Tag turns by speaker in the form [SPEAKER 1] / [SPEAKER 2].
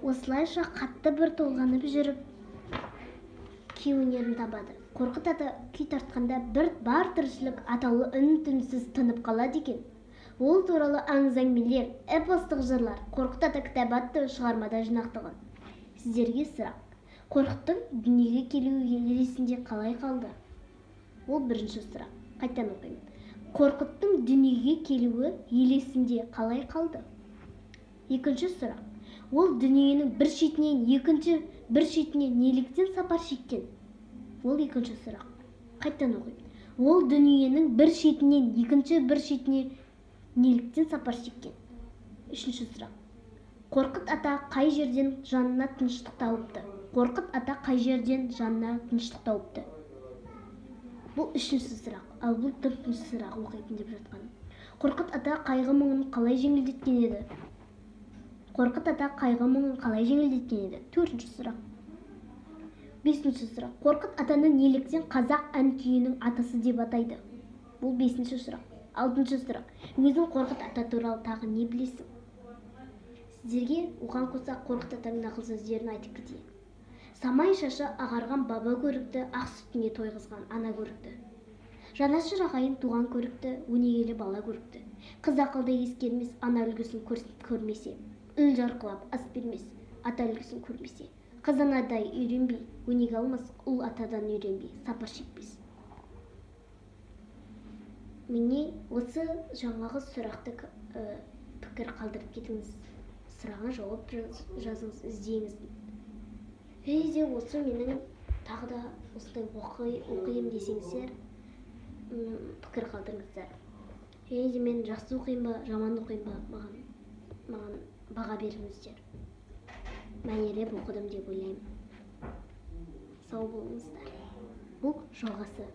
[SPEAKER 1] Осылайша қатты бір толғанып жүріп күй өнерін табады. Қорқыт ата күй тартқанда бір бар тіршілік атаулы үн-түнсіз тынып қалады екен. Ол туралы аңыз-әңгімелер, эпостық жырлар Қорқыт ата кітабы атты шығармада жинақталған. Сіздерге сұрақ: Қорқыттың дүниеге келуі ел есінде қалай қалды? Ол бірінші сұрақ. Қайтадан оқимын. Қорқыттың дүниеге келуі ел есінде қалай қалды? Екінші сұрақ. Ол дүниенің бір шетінен екінші бір шетіне неліктен сапар шеккен? Ол екінші сұрақ. Қайтадан оқимын. Ол дүниенің бір шетінен екінші бір шетіне неліктен сапар шеккен? Үшінші сұрақ. Қорқыт ата қай жерден жанына тыныштық тауыпты? Қорқыт ата қай жерден жанына тыныштық тауыпты? Бұл үшінші сұрақ. Ал бұл төртінші сұрақ оқитын деп жатқаным. Қорқыт ата қайғы мұңын қалай жеңілдеткен еді? Қорқыт ата қайғы мұңын қалай жеңілдеткен еді? Төртінші сұрақ. Бесінші сұрақ. Қорқыт атаны неліктен қазақ ән күйінің атасы деп атайды? Бұл бесінші сұрақ. Алтыншы сұрақ. Өзің Қорқыт ата туралы тағы не білесің? Сіздерге оған қоса Қорқыт атаның нақыл сөздерін айтып кетейін. Самай шашы ағарған баба көрікті, ақ сүтіне тойғызған ана көрікті. Жанашыр ағайын туған көрікті, өнегелі бала көрікті. Қыз ақылды ескермес, ана үлгісін көрмесе. Үн жарқылап ас бермес, ата үлгісін көрмесе. Қыз анадай үйренбей, өнеге алмас, ұл атадан үйренбей, сапар шекпес. Міне осы жаңағы сұрақты пікір қалдырып кетіңіз. Сұрағына жауап жазыңыз, іздеңіз. Және де осы менің тағы да осындай оқиым десеңіздер, пікір қалдырыңыздар. Және де мен жақсы оқиын ба, жаман оқиын ба, маған баға беріңіздер. Мәнерлеп оқыдым деп ойлаймын. Сау болыңыздар. Бұл жалғасы.